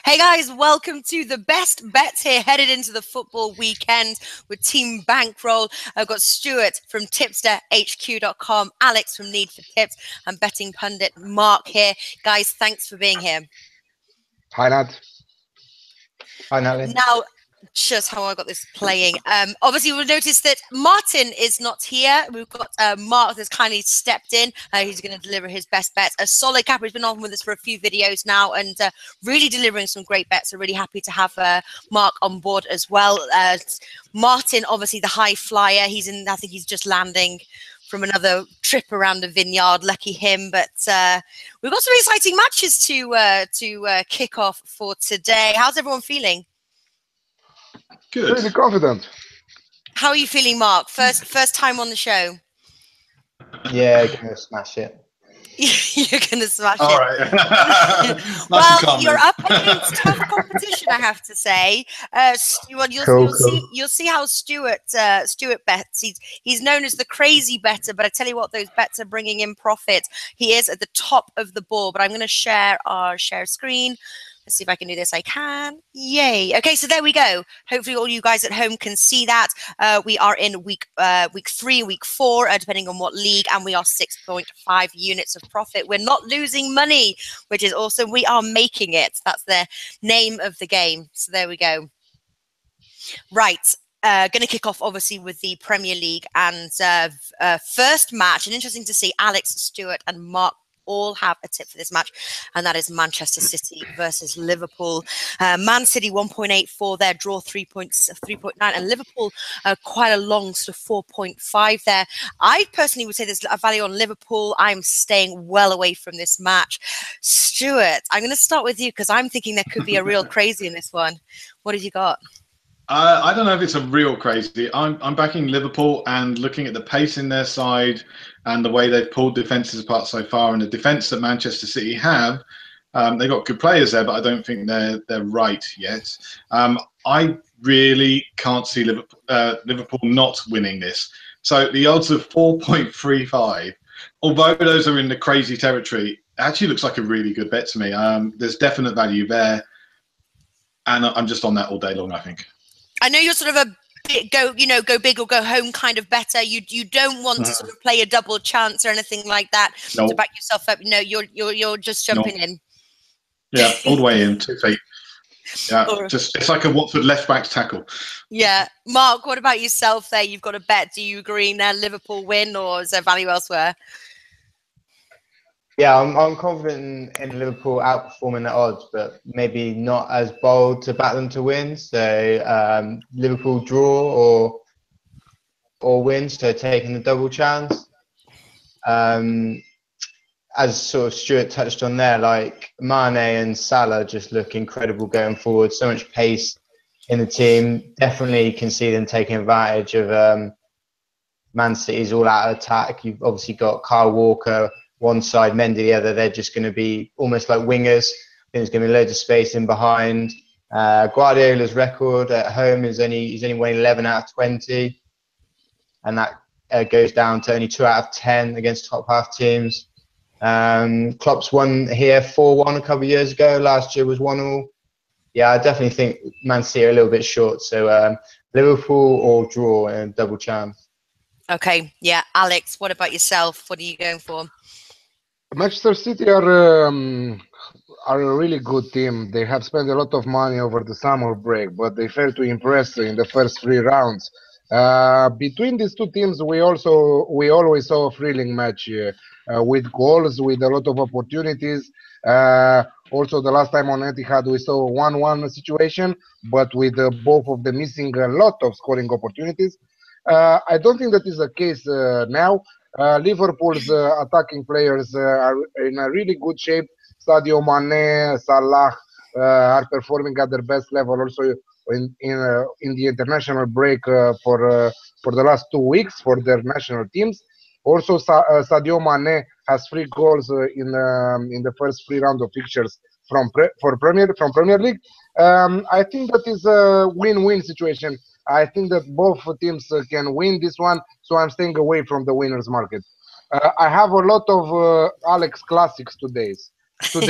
Hey guys, welcome to the best bets here, headed into the football weekend with Team Bankroll. I've got Stuart from tipsterhq.com, Alex from Need for Tips, and betting pundit Mark here. Guys, thanks for being here. Hi, Nat. Hi, Natalie. Now, just how I got this playing. Obviously, we'll notice that Martin is not here. We've got Mark that's kindly stepped in. He's going to deliver his best bets. A solid capper. He's been on with us for a few videos now and really delivering some great bets. So really happy to have Mark on board as well. Martin, obviously the high flyer. He's in. I think he's just landing from another trip around the vineyard. Lucky him. But we've got some exciting matches to kick off for today. How's everyone feeling? Good. Pretty confident. How are you feeling, Mark? First time on the show. Yeah, gonna smash it. You're gonna smash All it. Right. Well, you're up against tough competition, I have to say. You'll see how Stuart bets. He's known as the crazy better, but I tell you what, those bets are bringing in profit. He is at the top of the board. But I'm going to share our share screen. Let's see if I can do this. I can. Yay. Okay, so there we go. Hopefully all you guys at home can see that. We are in week 3, week 4, depending on what league, and we are 6.5 units of profit. We're not losing money, which is awesome. We are making it. That's the name of the game. So there we go. Right. Going to kick off, obviously, with the Premier League and first match. And interesting to see Alex, Stuart, and Mark all have a tip for this match, and that is Manchester City versus Liverpool. Man City 1.84 there, draw 3.9, and Liverpool quite a long sort of 4.5 there. I personally would say there's a value on Liverpool. I'm staying well away from this match. Stuart, I'm going to start with you because I'm thinking there could be a real crazy in this one. What have you got? I don't know if it's a real crazy. I'm backing Liverpool, and looking at the pace in their side and the way they've pulled defences apart so far, and the defence that Manchester City have, they've got good players there, but I don't think they're right yet. I really can't see Liverpool not winning this. So the odds of 4.35, although those are in the crazy territory, actually looks like a really good bet to me. There's definite value there, and I'm just on that all day long, I think. I know you're sort of a go big or go home kind of better. You don't want to sort of play a double chance or anything like that to back yourself up. No, you're just jumping in. Yeah, all the way in, 2 feet. Yeah, it's like a Watford left back's tackle. Yeah, Mark, what about yourself? There, you've got a bet. Do you agree in there Liverpool win, or is there value elsewhere? Yeah, I'm confident in Liverpool outperforming the odds, but maybe not as bold to back them to win. So Liverpool draw or win, so taking the double chance. As sort of Stuart touched on there, like Mane and Salah just look incredible going forward. So much pace in the team. Definitely can see them taking advantage of Man City's all-out attack. You've obviously got Kyle Walker one side, Mendy the other. They're just going to be almost like wingers. I think there's going to be loads of space in behind. Guardiola's record at home is he's only won 11 out of 20, and that goes down to only 2 out of 10 against top half teams. Klopp's won here 4-1 a couple of years ago. Last year was 1-1. Yeah, I definitely think Man City are a little bit short. So Liverpool or draw and double chance. Okay, yeah, Alex, what about yourself? What are you going for? Manchester City are a really good team. They have spent a lot of money over the summer break, but they failed to impress in the first 3 rounds. Between these two teams, we always saw a thrilling match with goals, with a lot of opportunities. Also, the last time on Etihad, we saw a 1-1 situation, but with both of them missing a lot of scoring opportunities. I don't think that is the case now. Liverpool's attacking players are in a really good shape. Sadio Mane, Salah are performing at their best level. Also in the international break for the last 2 weeks for their national teams. Also, Sadio Mane has 3 goals in the first 3 rounds of fixtures from Premier League. I think that is a win-win situation. I think that both teams can win this one, so I'm staying away from the winners market. I have a lot of Alex classics today, so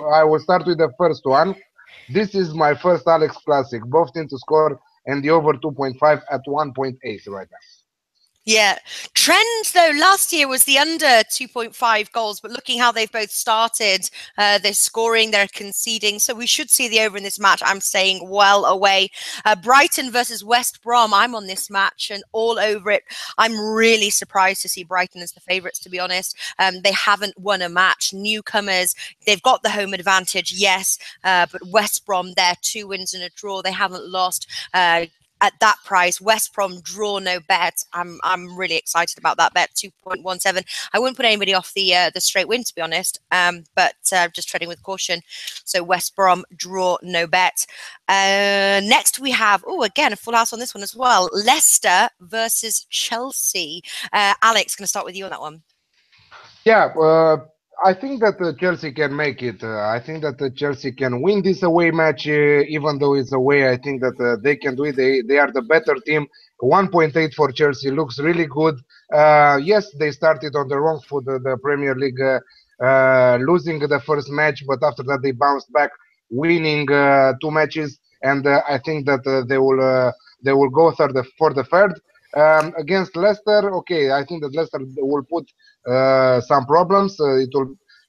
I will start with the first one. This is my first Alex Classic. Both teams to score and the over 2.5 at 1.8 right now. Yeah. Trend, though, last year was the under 2.5 goals, but looking how they've both started, they're scoring, they're conceding. So we should see the over in this match. I'm staying well away. Brighton versus West Brom. I'm on this match and all over it. I'm really surprised to see Brighton as the favourites, to be honest. They haven't won a match. Newcomers, they've got the home advantage, yes, but West Brom, they're 2 wins and a draw. They haven't lost. At that price, West Brom draw no bet. I'm really excited about that bet, 2.17. I wouldn't put anybody off the straight win, to be honest, but just treading with caution. So West Brom draw no bet. Next we have, again, a full house on this one as well. Leicester versus Chelsea. Alex, going to start with you on that one. Yeah, I think that Chelsea can make it. I think that Chelsea can win this away match, even though it's away. I think that they can do it. They are the better team. 1.8 for Chelsea looks really good. Yes, they started on the wrong foot, the Premier League, losing the first match, but after that they bounced back, winning 2 matches, and I think that they will go for the third. Against Leicester, okay, I think that Leicester will put some problems.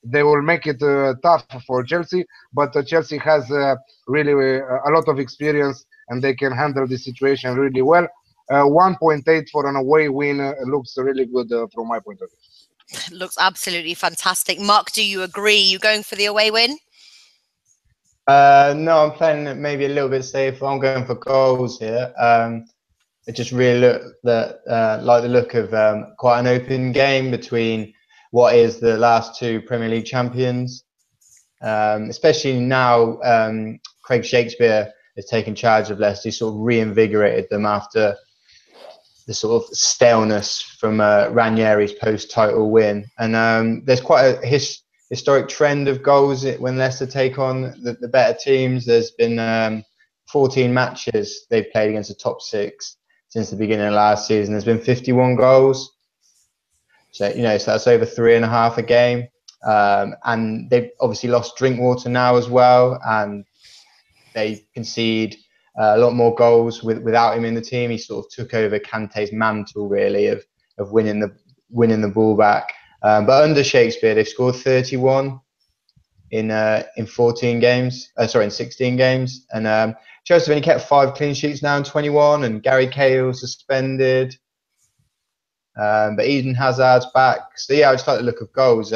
They will make it tough for Chelsea, but Chelsea has really a lot of experience and they can handle the situation really well. 1.8 for an away win looks really good from my point of view. Looks absolutely fantastic. Mark, do you agree? You going for the away win? No, I'm playing it maybe a little bit safer. I'm going for goals here. It just really like the look of quite an open game between what is the last 2 Premier League champions. Especially now, Craig Shakespeare has taken charge of Leicester. He sort of reinvigorated them after the sort of staleness from Ranieri's post-title win. And there's quite a historic trend of goals when Leicester take on the better teams. There's been 14 matches they've played against the top 6 since the beginning of last season. There's been 51 goals. So, so that's over 3.5 a game. And they've obviously lost Drinkwater now as well. And they concede a lot more goals without him in the team. He sort of took over Kante's mantle, really, of winning the ball back. But under Shakespeare, they've scored 31 in 14 games. In 16 games. And Chelsea have only kept 5 clean sheets now in 21, and Gary Cahill suspended. But Eden Hazard's back. So yeah, I just like the look of goals.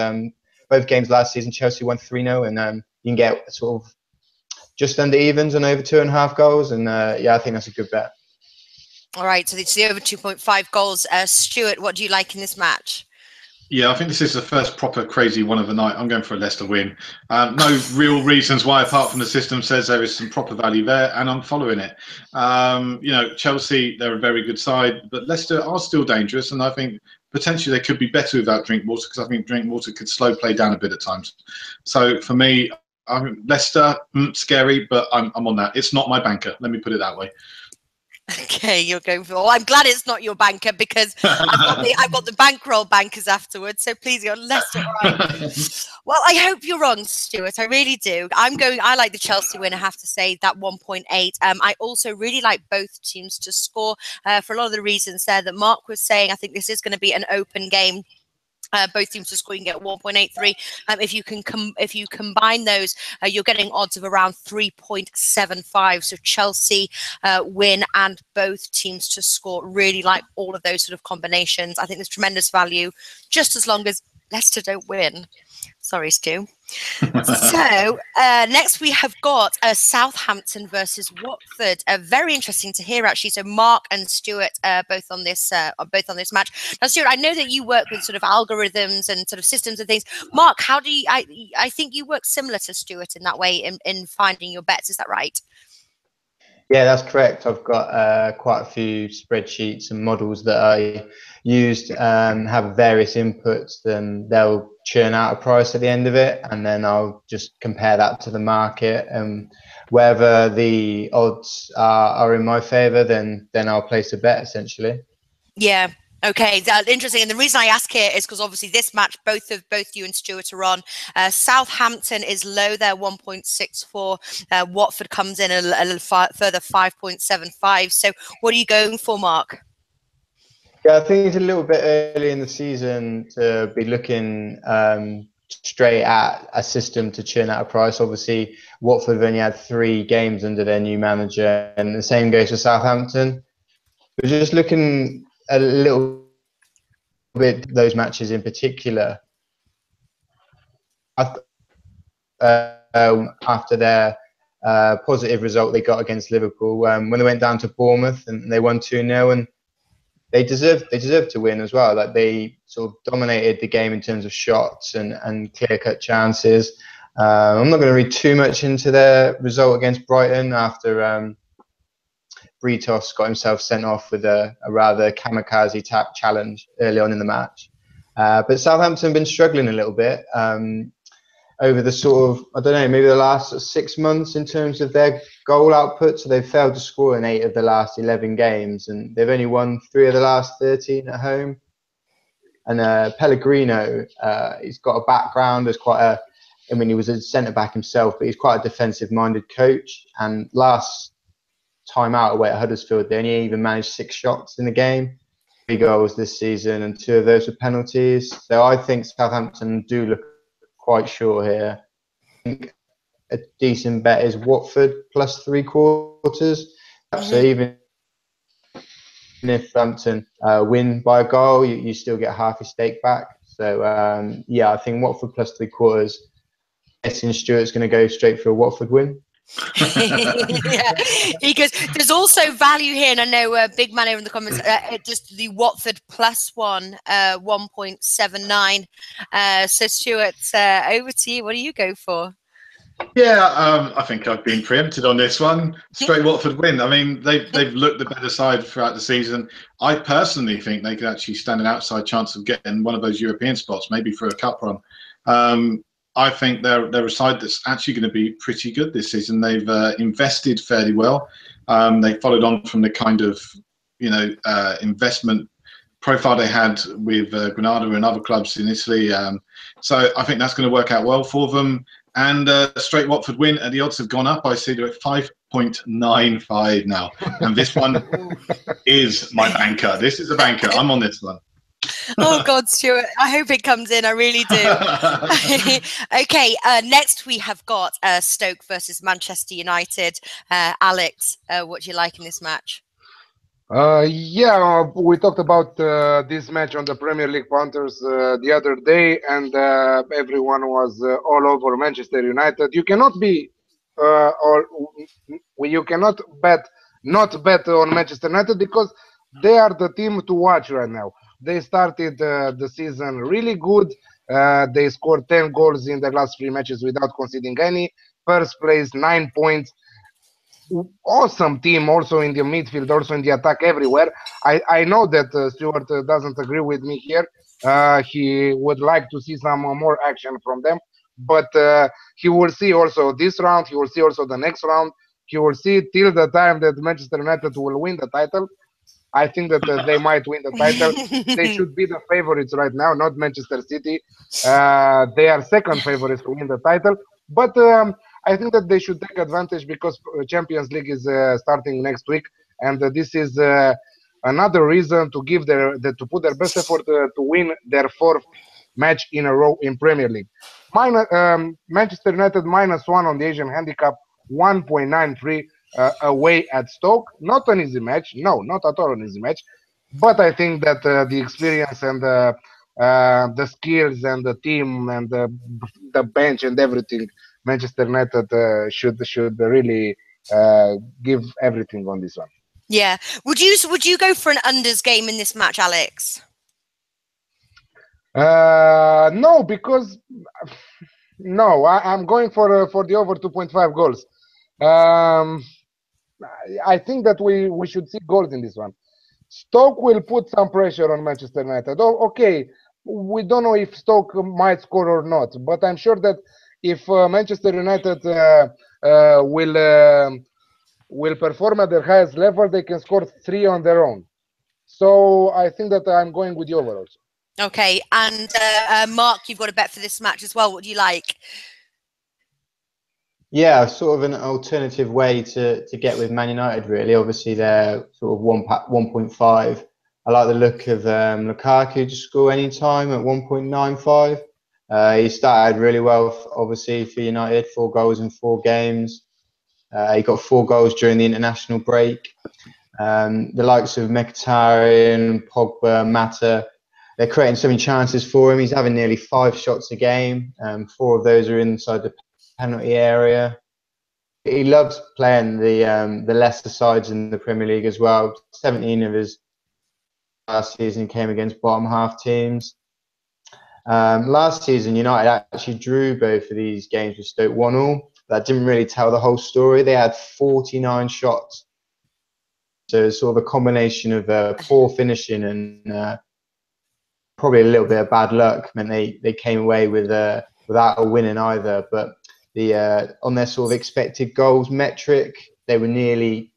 Both games last season, Chelsea won 3-0, and you can get sort of just under evens and over 2.5 goals. And yeah, I think that's a good bet. All right, so it's the over 2.5 goals. Stuart, what do you like in this match? Yeah, I think this is the first proper crazy one of the night. I'm going for a Leicester win. No real reasons why, apart from the system says there is some proper value there, and I'm following it. Chelsea, they're a very good side, but Leicester are still dangerous, and I think potentially they could be better without Drinkwater, because I think Drinkwater could slow play down a bit at times. So for me, Leicester, scary, but I'm on that. It's not my banker. Let me put it that way. Okay, you're going for. Well, I'm glad it's not your banker, because I've got the bankroll bankers afterwards. So please go Leicester. Right. Well, I hope you're wrong, Stuart. I really do. I like the Chelsea win. I have to say that 1.8. I also really like both teams to score for a lot of the reasons there that Mark was saying. I think this is going to be an open game. Both teams to score, you can get 1.83. If you combine those, you're getting odds of around 3.75. So Chelsea win and both teams to score. Really like all of those sort of combinations. I think there's tremendous value, just as long as Leicester don't win. Sorry, Stu. So next we have got Southampton versus Watford. Very interesting to hear, actually. So Mark and Stuart both on this match. Now, Stuart, I know that you work with sort of algorithms and sort of systems and things. Mark, how do you? I think you work similar to Stuart in that way in finding your bets. Is that right? Yeah, that's correct. I've got quite a few spreadsheets and models that I used, have various inputs, then they'll churn out a price at the end of it, and then I'll just compare that to the market, and wherever the odds are in my favour, then I'll place a bet, essentially. Yeah. Okay, that's interesting. And the reason I ask here is because obviously this match, both you and Stuart are on. Southampton is low there, 1.64. Watford comes in a further 5.75. So what are you going for, Mark? Yeah, I think it's a little bit early in the season to be looking straight at a system to churn out a price. Obviously, Watford have only had 3 games under their new manager, and the same goes for Southampton. We're just looking a little bit those matches in particular. After their positive result they got against Liverpool, when they went down to Bournemouth and they won 2-0, and they deserved to win as well. Like, they sort of dominated the game in terms of shots and clear-cut chances. I'm not going to read too much into their result against Brighton after Britos got himself sent off with a rather kamikaze challenge early on in the match. But Southampton have been struggling a little bit over the sort of, I don't know, maybe the last 6 months in terms of their goal output. So they've failed to score in 8 of the last 11 games, and they've only won 3 of the last 13 at home. And Pellegrino, he's got a background as he was a centre-back himself, but he's quite a defensive-minded coach. And last time out away at Huddersfield, they only even managed 6 shots in the game, 3 goals this season, and 2 of those were penalties. So I think Southampton do look quite sure here. I think a decent bet is Watford plus 3/4. So even if Southampton win by a goal, you still get half your stake back. So yeah, I think Watford plus 3/4. Guessing Stuart's going to go straight for a Watford win. Yeah, because there's also value here, and I know Big Man here in the comments, just the Watford +1, 1.79. So Stuart, over to you. What do you go for? Yeah, I think I've been preempted on this one. Straight Watford win. I mean, they've looked the better side throughout the season. I personally think they could actually stand an outside chance of getting one of those European spots, maybe for a cup run. I think they're a side that's actually going to be pretty good this season. They've invested fairly well. They followed on from the kind of, investment profile they had with Granada and other clubs in Italy. So I think that's going to work out well for them. And straight Watford win, and the odds have gone up. I see they're at 5.95 now. And this one is my banker. This is a banker. I'm on this one. Oh God, Stuart, I hope it comes in. I really do. Okay, next we have got Stoke versus Manchester United. Alex, what do you like in this match? Yeah, we talked about this match on the Premier League Punters the other day, and everyone was all over Manchester United. You cannot be, you cannot not bet on Manchester United, because they are the team to watch right now. They started the season really good. They scored 10 goals in the last 3 matches without conceding any. First place, 9 points. Awesome team, also in the midfield, also in the attack, everywhere. I know that Stuart doesn't agree with me here. He would like to see some more action from them, but he will see also this round. He will see also the next round. He will see till the time that Manchester United will win the title. I think that they might win the title. They should be the favorites right now, not Manchester City. They are second favorites to win the title, but I think that they should take advantage, because Champions League is starting next week, and this is another reason to give to put their best effort to win their 4th match in a row in Premier League. Manchester United -1 on the Asian handicap, 1.93 away at Stoke. Not an easy match, no, not at all an easy match, but I think that the experience and the skills and the team and the bench and everything, Manchester United should really give everything on this one. Yeah. Would you go for an unders game in this match, Alex? No, because no, I'm going for the over 2.5 goals. I think that we should see goals in this one. Stoke will put some pressure on Manchester United. Oh, okay, we don't know if Stoke might score or not, but I'm sure that if Manchester United will perform at their highest level, they can score 3 on their own. So I think that I'm going with the over also. Okay, and Mark, you've got a bet for this match as well. What do you like? Yeah, sort of an alternative way to get with Man United, really. Obviously, they're sort of 1.5. I like the look of Lukaku to score any time at 1.95. He started really well, obviously, for United, 4 goals in 4 games. He got 4 goals during the international break. The likes of Mkhitaryan, Pogba, Mata, they're creating so many chances for him. He's having nearly 5 shots a game. 4 of those are inside the penalty area. He loves playing the Leicester sides in the Premier League as well. 17 of his last season came against bottom half teams. Last season, United actually drew both of these games with Stoke 1-1. That didn't really tell the whole story. They had 49 shots. So it's sort of a combination of poor finishing and probably a little bit of bad luck meant they came away with without a win in either. But on their sort of expected goals metric, they were nearly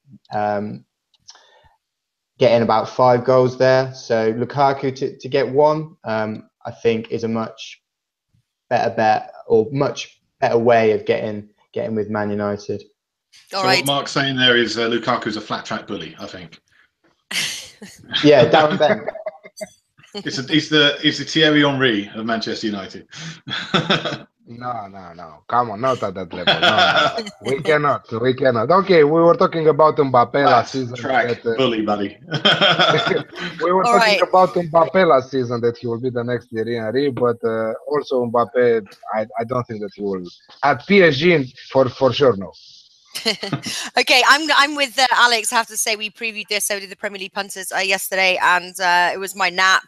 getting about 5 goals there. So Lukaku to get 1, I think, is a much better bet or much better way of getting with Man United. So what Mark's saying there is Lukaku's a flat track bully, I think. Yeah, Darren Bent. It's the Thierry Henry of Manchester United. No. Come on, not at that level. No. We cannot. Okay, we were talking about Mbappe last season. Track bully, buddy. We were talking about Mbappe last season that he will be the next Thierry Henry, but also Mbappe, I don't think that he will. At PSG, for sure, no. Okay, I'm with Alex. I have to say we previewed this. So did the Premier League punters yesterday, and it was my nap.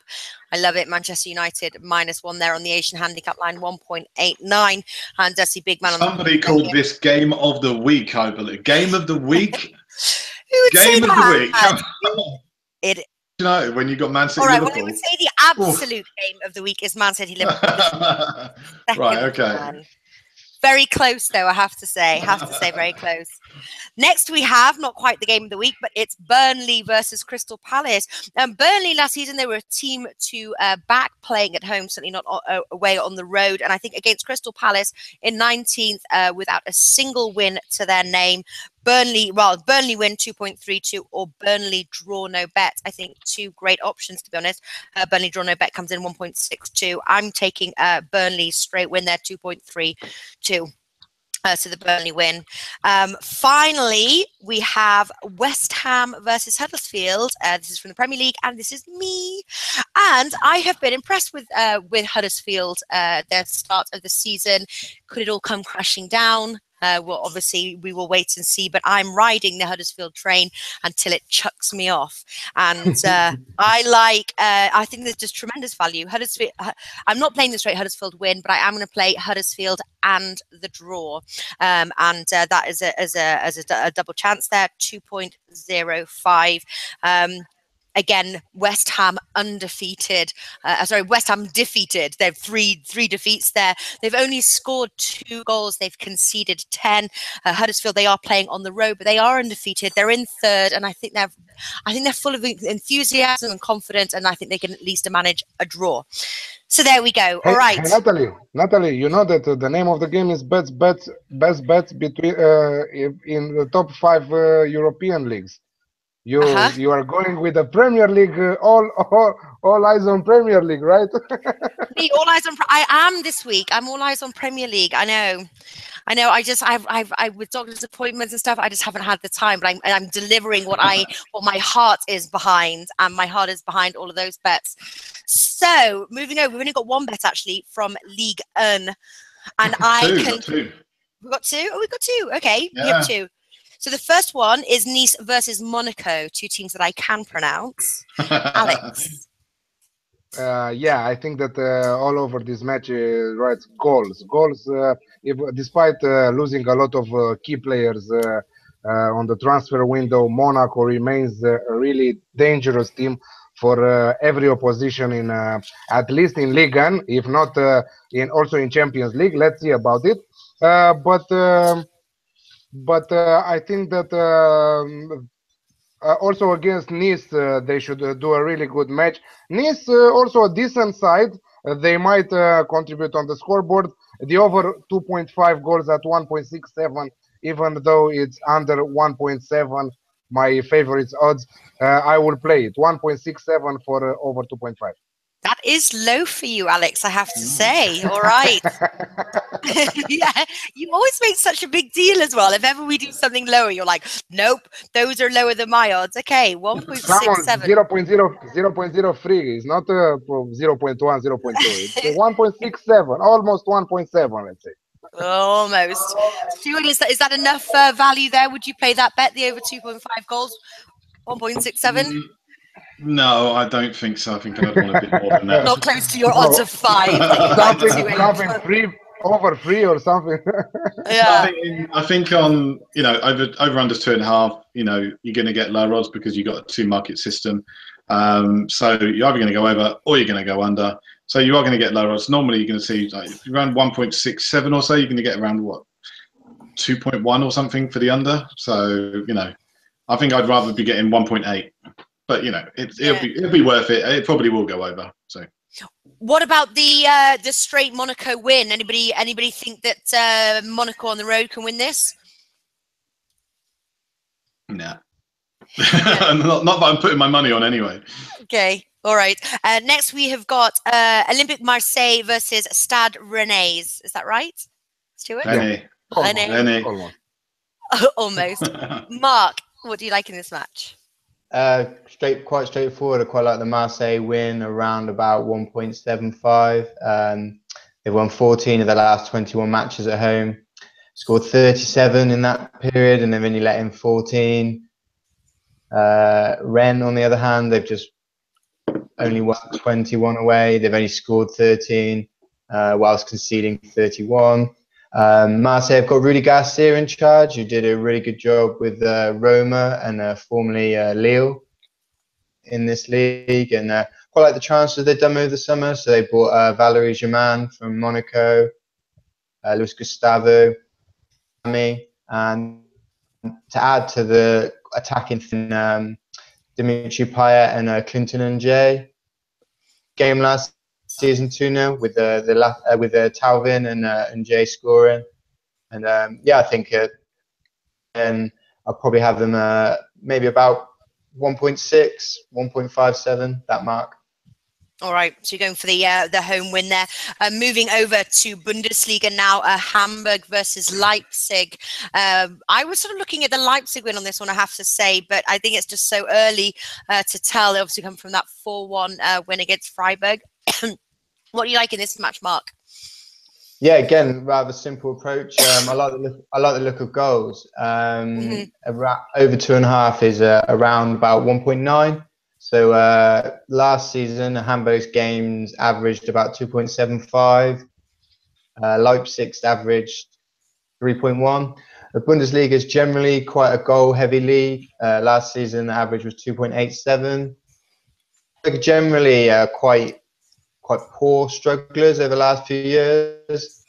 I love it. Manchester United -1 there on the Asian handicap line, 1.89. And Dusty Big Man. Somebody called this game of the week, I believe. Game of the week. Who would say game of the week. Come on. It. You know, when you got Man City, all right. Liverpool. Well, I would say the absolute game of the week is Man City Liverpool. Right. Okay. Man. Very close, though, I have to say. Very close. Next, we have not quite the game of the week, but it's Burnley versus Crystal Palace. Burnley last season, they were a team to back, playing at home, certainly not away on the road. And I think against Crystal Palace in 19th, without a single win to their name. Burnley win 2.32 or Burnley draw no bet. I think 2 great options, to be honest. Burnley draw no bet comes in 1.62. I'm taking Burnley straight win there, 2.32. So the Burnley win. Finally, we have West Ham versus Huddersfield. This is from the Premier League, and this is me. And I have been impressed with Huddersfield, their start of the season. Could it all come crashing down? Well, obviously, we will wait and see, but I'm riding the Huddersfield train until it chucks me off. And I think there's just tremendous value. Huddersfield, I'm not playing the straight Huddersfield win, but I am going to play Huddersfield and the draw. And that is a double chance there, 2.05. Again, West Ham undefeated. West Ham defeated. They've three defeats there. They've only scored 2 goals. They've conceded 10. Huddersfield, they are playing on the road, but they are undefeated. They're in 3rd, and I think they're full of enthusiasm and confidence, and I think they can at least manage a draw. So there we go. All right. Hey, Natalie, you know that the name of the game is best bets between in the top 5 European leagues. You are going with the Premier League, all eyes on Premier League, right? All eyes on. I am this week. I'm all eyes on Premier League. I know. I've with doctor's appointments and stuff. I just haven't had the time. But I'm delivering what my heart is behind, and my heart is behind all of those bets. So moving over, we've only got 1 bet actually from Ligue 1, and We've got 2. We've got 2. Oh, we've got 2. Okay, yeah. We have 2. So the first one is Nice versus Monaco, 2 teams that I can pronounce. Alex. Yeah, I think that all over this match, right, goals. Despite losing a lot of key players on the transfer window, Monaco remains a really dangerous team for every opposition in at least in Ligue 1, if not also in Champions League. Let's see about it. But I think that Also against Nice, they should do a really good match. Nice also a decent side. They might contribute on the scoreboard. The over 2.5 goals at 1.67, even though it's under 1.7, my favorites odds. I will play it 1.67 for over 2.5. That is low for you, Alex, I have to say. All right. Yeah, you always make such a big deal as well. If ever we do something lower, you're like, nope, those are lower than my odds. Okay, 1.67. 0.03 is not 0.1, 0.2. It's 1.67, almost 1.7, let's say. Almost. Stuart, is that enough value there? Would you play that bet, the over 2.5 goals, 1.67? No, I don't think so. I think I'd want a bit more than that. Not close to your odds of 5. Something free, over free or something. Yeah. I think on, over under 2.5, you're going to get lower odds because you've got a 2-market system. So you're either going to go over or you're going to go under. So you are going to get lower odds. Normally you're going to see around 1.67 or so, you're going to get around 2.1 or something for the under. So, I think I'd rather be getting 1.8. But it'll be worth it. It probably will go over. So, what about the straight Monaco win? Anybody think that Monaco on the road can win this? Nah. not that I'm putting my money on anyway. Okay, all right. Next we have got Olympique Marseille versus Stad Rene. Is that right, Stuart? Rene. Almost. Mark, what do you like in this match? Quite straightforward. I quite like the Marseille win around about 1.75. They've won 14 of the last 21 matches at home, scored 37 in that period, and they've only let in 14. Rennes, on the other hand, they've just only won 21 away. They've only scored 13, whilst conceding 31. Marseille have got Rudy Garcia in charge, who did a really good job with Roma and formerly Lille in this league, and quite like the transfers they've done over the summer. So they bought Valerie Germain from Monaco, Luis Gustavo, and to add to the attacking Dimitri Payet and Clinton and Jay. Game last season 2-0 with Talvin and Jay scoring, and I think and I'll probably have them maybe about 1.6, 1.57, that mark. All right, so you're going for the home win there. Moving over to Bundesliga now, Hamburg versus Leipzig. I was sort of looking at the Leipzig win on this one, I have to say, but I think it's just so early to tell. They obviously come from that 4-1 win against Freiburg. What do you like in this match, Mark? Yeah, again, rather simple approach. I like the look of goals. Over 2.5 is around about 1.9. So last season, Hamburg's games averaged about 2.75. Leipzig's averaged 3.1. The Bundesliga is generally quite a goal-heavy league. Last season, the average was 2.87. Generally, quite poor strugglers over the last few years.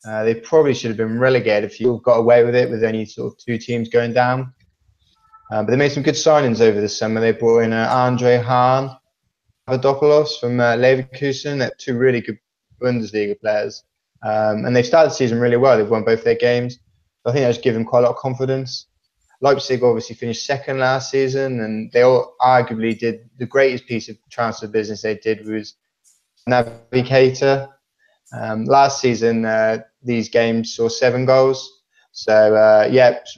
They probably should have been relegated if you got away with it, with only sort of 2 teams going down. But they made some good signings over the summer. They brought in Andre Hahn, Papadopoulos from Leverkusen. They're 2 really good Bundesliga players. And they've started the season really well. They've won both their games. I think that's given quite a lot of confidence. Leipzig obviously finished second last season, and they all arguably did the greatest piece of transfer business they did was Navigator. Last season, these games saw 7 goals. So,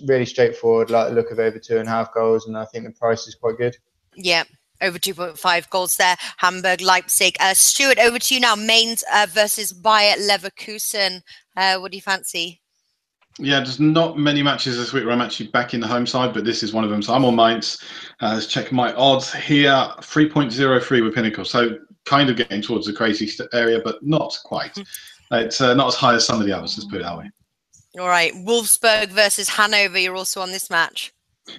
really straightforward, like the look of over 2.5 goals, and I think the price is quite good. Yeah, over 2.5 goals there, Hamburg, Leipzig. Stuart, over to you now. Mainz versus Bayer Leverkusen. What do you fancy? Yeah, there's not many matches this week where I'm actually back in the home side, but this is one of them. So I'm on Mainz. Let's check my odds here. 3.03 with Pinnacle. So kind of getting towards the crazy area, but not quite. It's not as high as some of the others, let's put it that way. All right, Wolfsburg versus Hannover. You're also on this match.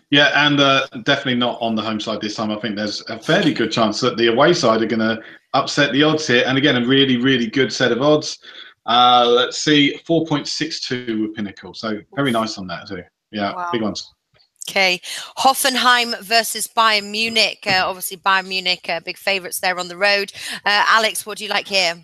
Yeah, and definitely not on the home side this time. I think there's a fairly good chance that the away side are going to upset the odds here. And again, a really, really good set of odds. Let's see, 4.62 with Pinnacle. So very nice on that too. Yeah, wow. Big ones. Okay, Hoffenheim versus Bayern Munich. Obviously, Bayern Munich, big favourites there on the road. Alex, what do you like here?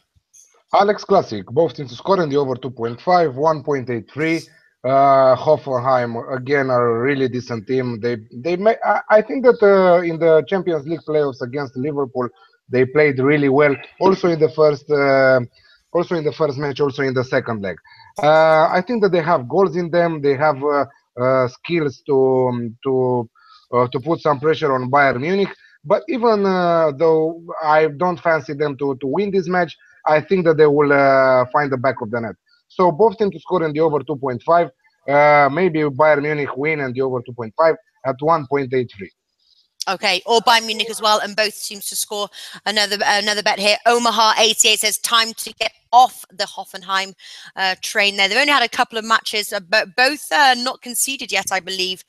Alex Classic, both teams to score in the over 2.5, 1.83. Hoffenheim again are a really decent team. I think that in the Champions League playoffs against Liverpool, they played really well. Also in the first match, also in the second leg. I think that they have goals in them. They have skills to put some pressure on Bayern Munich. But even though I don't fancy them to win this match, I think that they will find the back of the net. So both teams to score in the over 2.5. Maybe Bayern Munich win and the over 2.5 at 1.83. Okay, or Bayern Munich as well, and both teams to score. Another bet here. Omaha 88 says time to get off the Hoffenheim train there. They've only had a couple of matches, but both not conceded yet, I believe.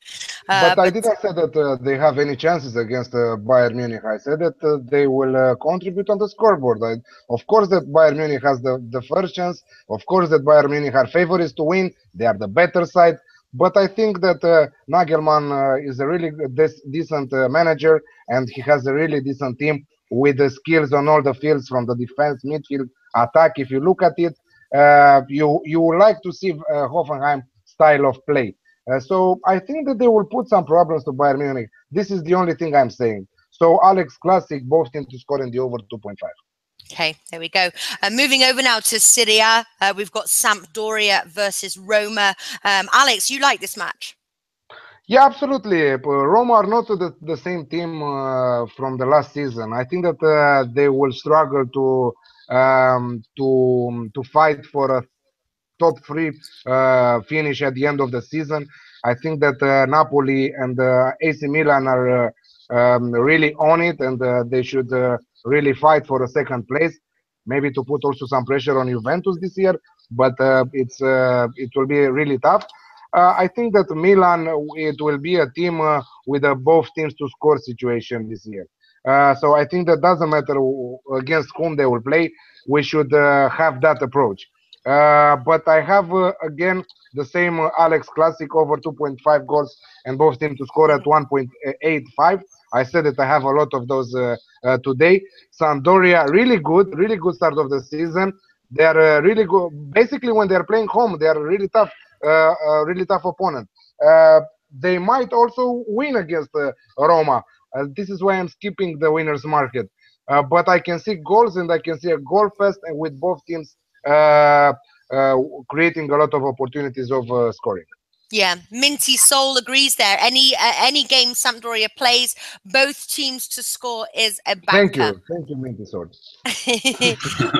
But I didn't say that they have any chances against Bayern Munich. I said that they will contribute on the scoreboard. Of course that Bayern Munich has the first chance. Of course that Bayern Munich are favorites to win. They are the better side. But I think that Nagelmann is a really decent manager, and he has a really decent team with the skills on all the fields, from the defense, midfield, attack. If you look at it, you would like to see Hoffenheim style of play. So I think that they will put some problems to Bayern Munich. This is the only thing I'm saying. So Alex Classic, both teams to score in the over 2.5. Okay, there we go. Moving over now to Serie A, we've got Sampdoria versus Roma. Alex, you like this match? Yeah, absolutely. Roma are not the same team from the last season. I think that they will struggle to fight for a top 3 finish at the end of the season. I think that Napoli and AC Milan are really on it, and they should really fight for a second place. Maybe to put also some pressure on Juventus this year, but it will be really tough. I think that Milan, it will be a team with both teams to score situation this year. So I think that doesn't matter against whom they will play. We should have that approach. But I have again the same Alex Classic over 2.5 goals and both teams to score at 1.85. I said that I have a lot of those today. Sampdoria, really good start of the season. They are really good. Basically, when they are playing home, they are really tough opponent. They might also win against Roma. This is why I'm skipping the winners market. But I can see goals, and I can see a goal fest, and with both teams creating a lot of opportunities of scoring. Yeah, Minty Soul agrees there. Any game Sampdoria plays, both teams to score is a banker. Thank you, Minty Soul.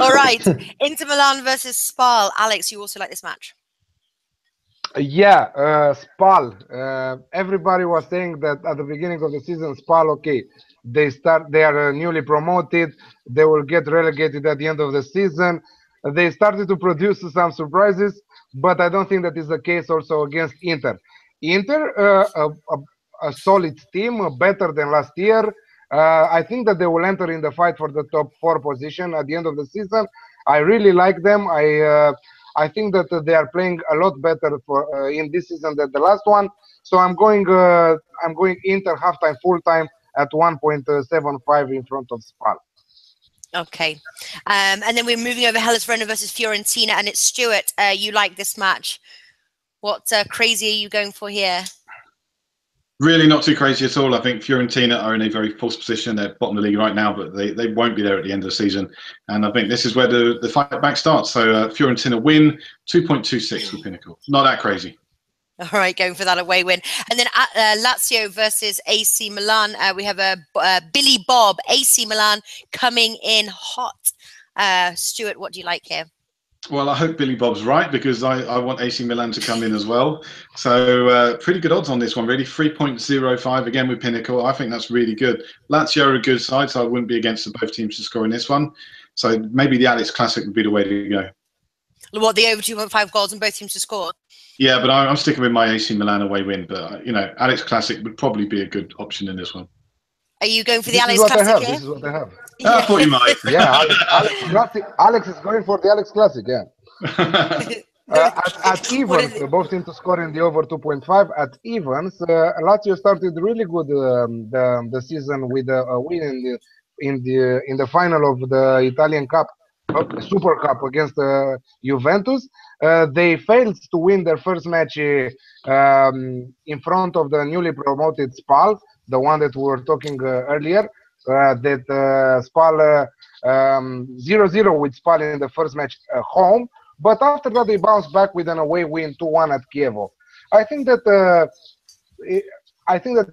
All right, Inter Milan versus Spal. Alex, you also like this match? Yeah, Spal. Everybody was saying that at the beginning of the season, Spal, okay, they are newly promoted. They will get relegated at the end of the season. They started to produce some surprises, but I don't think that is the case also against Inter. Inter, a solid team, better than last year. I think that they will enter in the fight for the top 4 position at the end of the season. I really like them. I think that they are playing a lot better in this season than the last one. So I'm going Inter halftime, full time at 1.75 in front of Spal. Okay, and then we're moving over Hellas Verona versus Fiorentina, and it's Stuart. You like this match? What crazy are you going for here? Really not too crazy at all. I think Fiorentina are in a very false position. They're bottom of the league right now, but they won't be there at the end of the season. And I think this is where the fight back starts. So Fiorentina win, 2.26 for Pinnacle. Not that crazy. All right, going for that away win. And then Lazio versus AC Milan. We have a Billy Bob, AC Milan, coming in hot. Stuart, what do you like here? Well, I hope Billy Bob's right, because I want AC Milan to come in as well. So pretty good odds on this one, really. 3.05 again with Pinnacle. I think that's really good. Lazio are a good side, so I wouldn't be against both teams to score in this one. So maybe the Alex Classic would be the way to go. What, the over 2.5 goals and both teams to score? Yeah, but I'm sticking with my AC Milan away win. But, Alex Classic would probably be a good option in this one. Are you going for the Alex Classic here? This is what I have. I thought you might. Yeah, Alex is going for the Alex Classic, yeah. At evens, both teams to score in the over 2.5. At evens, Lazio started really good the season with a win in the final of the Italian Cup, Super Cup against Juventus. They failed to win their first match in front of the newly promoted Spal, the one that we were talking earlier. That Spal 0-0 with Spal in the first match home. But after that, they bounced back with an away win 2-1 at Kiev. I think that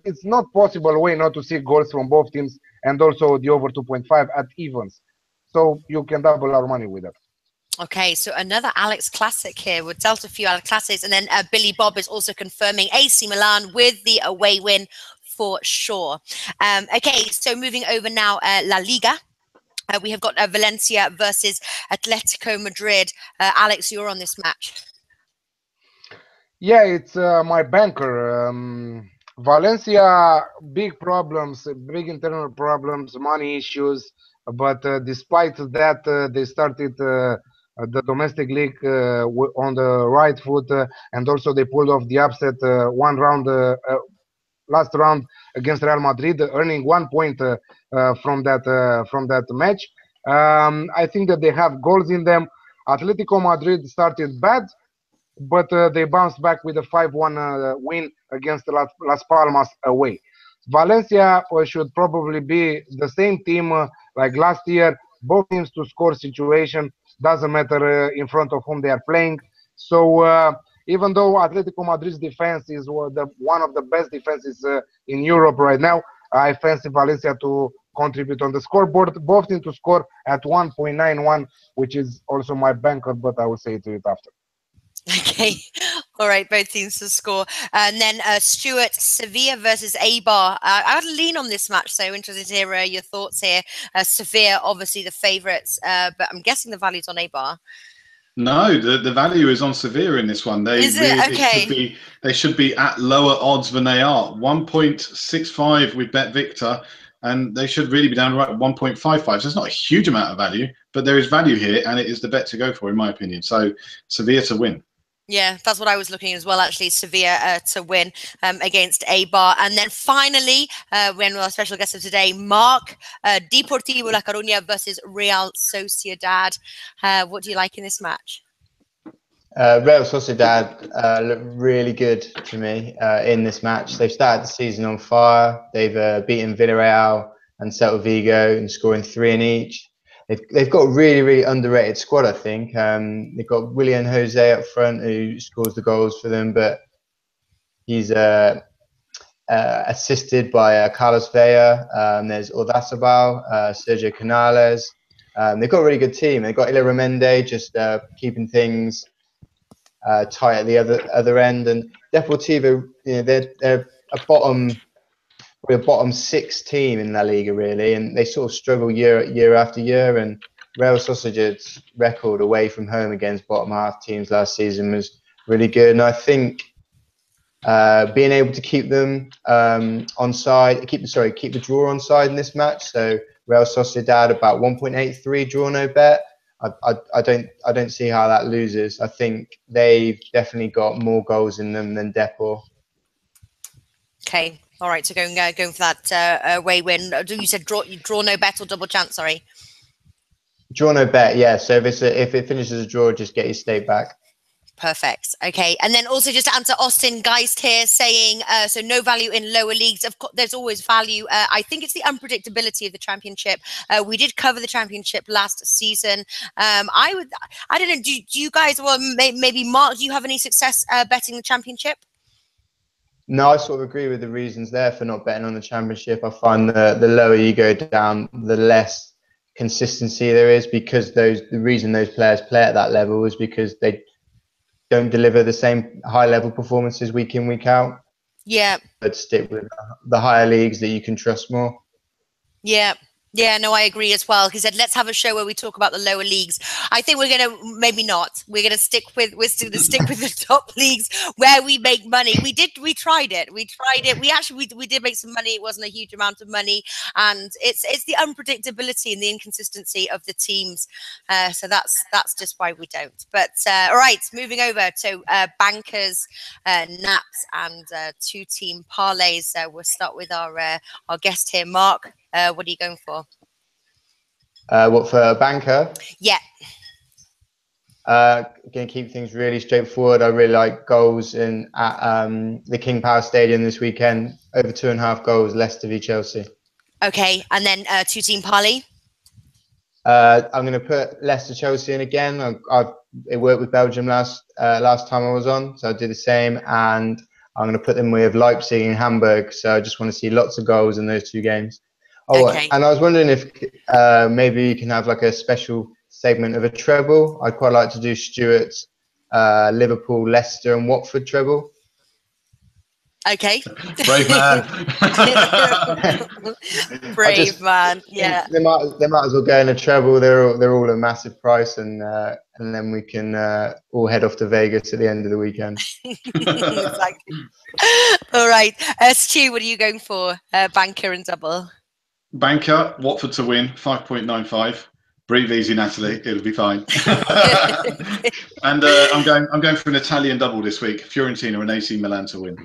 it's not possible way not to see goals from both teams, and also the over 2.5 at evens. So you can double our money with that. Okay, so another Alex Classic here. We've dealt a few Alex Classics, and then Billy Bob is also confirming AC Milan with the away win for sure. Okay, so moving over now, La Liga. We have got Valencia versus Atletico Madrid. Alex, you're on this match. Yeah, it's my banker. Valencia, big problems, big internal problems, money issues. But despite that, they started the domestic league on the right foot, and also they pulled off the upset last round against Real Madrid, earning 1 point from that match. I think that they have goals in them. Atletico Madrid started bad, but they bounced back with a 5-1 win against Las Palmas away. Valencia should probably be the same team like last year. Both teams to score situation, doesn't matter in front of whom they are playing. So even though Atletico Madrid's defense is one of the best defenses in Europe right now, I fancy Valencia to contribute on the scoreboard. Both teams to score at 1.91, which is also my banker, but I will say it to it after. Okay, all right, both teams to score. And then Stuart, Sevilla versus Eibar. I would lean on this match, so interested to hear your thoughts here. Sevilla, obviously the favourites, but I'm guessing the value's on Eibar. No, the value is on Sevilla in this one. Is it? Okay. They should be at lower odds than they are. 1.65 with Bet Victor, and they should really be down right at 1.55. So it's not a huge amount of value, but there is value here, and it is the bet to go for, in my opinion. So Sevilla to win. Yeah, that's what I was looking as well, actually, Sevilla to win against Eibar. And then finally, when our special guest of today, Mark, Deportivo La Coruña versus Real Sociedad. What do you like in this match? Real Sociedad look really good to me in this match. They've started the season on fire. They've beaten Villarreal and Celta Vigo and scoring 3 in each. They've got a really, really underrated squad, I think. They've got Willian Jose up front who scores the goals for them, but he's assisted by Carlos Vela. There's Ordazabal, Sergio Canales. They've got a really good team. They've got Ila Remende just keeping things tight at the other end. And Deportivo, they're a bottom 6 team in La Liga, really, and they sort of struggle year after year. And Real Sociedad's record away from home against bottom half teams last season was really good. And I think being able to keep them onside, keep the draw onside in this match. So Real Sociedad about 1.83 draw no bet. I don't see how that loses. I think they've definitely got more goals in them than Depor. Okay. All right, so going for that away win. You said draw no bet or double chance, sorry. Draw no bet, yeah. So if it finishes a draw, just get your stake back. Perfect. Okay, and then also just to answer Austin Geist here saying, so no value in lower leagues. Of course, there's always value. I think it's the unpredictability of the championship. We did cover the championship last season. I don't know. Do you guys? Well, maybe Mark. Do you have any success betting the championship? No, I sort of agree with the reasons there for not betting on the championship. I find the lower you go down, the less consistency there is, because the reason those players play at that level is because they don't deliver the same high level performances week in, week out. Yeah. But stick with the higher leagues that you can trust more. Yeah. Yeah, no, I agree as well. He said, let's have a show where we talk about the lower leagues. I think we're going to, maybe not. We're going to stick with the top leagues where we make money. We tried it. We did make some money. It wasn't a huge amount of money. And it's the unpredictability and the inconsistency of the teams. So that's just why we don't. But all right, moving over to bankers, naps, and 2-team parlays. We'll start with our guest here, Mark. What are you going for? What, for a banker? Yeah. Going to keep things really straightforward. I really like goals at the King Power Stadium this weekend. Over 2.5 goals, Leicester v Chelsea. Okay, and then 2-team parlay? I'm going to put Leicester Chelsea in again. It worked with Belgium last time I was on, so I'll do the same. And I'm going to put them with Leipzig and Hamburg. So I just want to see lots of goals in those 2 games. Oh, okay. And I was wondering if maybe you can have like a special segment of a treble. I'd quite like to do Stuart's Liverpool, Leicester, and Watford treble. Okay. Brave man. Brave man. Yeah. They might as well go in a treble. They're all a massive price, and then we can all head off to Vegas at the end of the weekend. Exactly. All right, Stu, what are you going for? Banker and double. Banker, Watford to win, 5.95. Breathe easy, Natalie. It'll be fine. And I'm going for an Italian double this week. Fiorentina and AC Milan to win.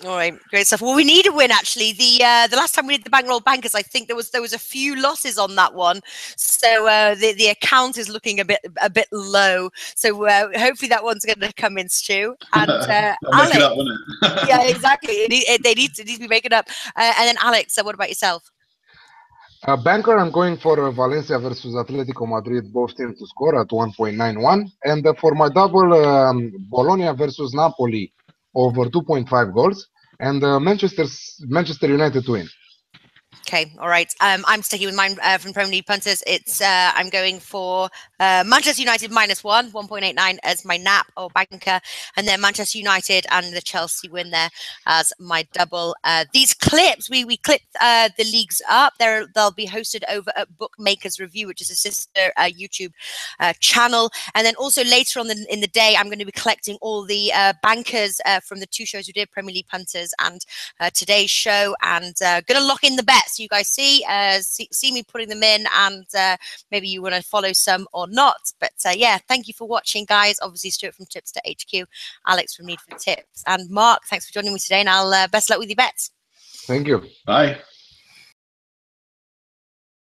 All right, great stuff. Well, we need a win actually. The last time we did the Bankroll Bankers, I think there was a few losses on that one, so the account is looking a bit low. So hopefully that one's going to come in, Stu. And Alex, make it up, won't it? Yeah, exactly. They need to be making up. And then Alex, what about yourself? Banker, I'm going for Valencia versus Atletico Madrid, both teams to score at 1.91. And for my double, Bologna versus Napoli over 2.5 goals. And Manchester United to win. Okay, all right. I'm sticking with mine from Premier League punters. It's I'm going for Manchester United -1, 1.89 as my nap or banker, and then Manchester United and the Chelsea win there as my double. These clips we clipped the leagues up. They'll be hosted over at Bookmakers Review, which is a sister YouTube channel, and then also later on in the day, I'm going to be collecting all the bankers from the 2 shows we did, Premier League punters and today's show, and going to lock in the bets. So you guys see me putting them in, and maybe you want to follow some or not. But yeah, thank you for watching, guys. Obviously, Stuart from Tipster HQ, Alex from Need for Tips, and Mark, thanks for joining me today. And I'll best luck with your bets. Thank you. Bye.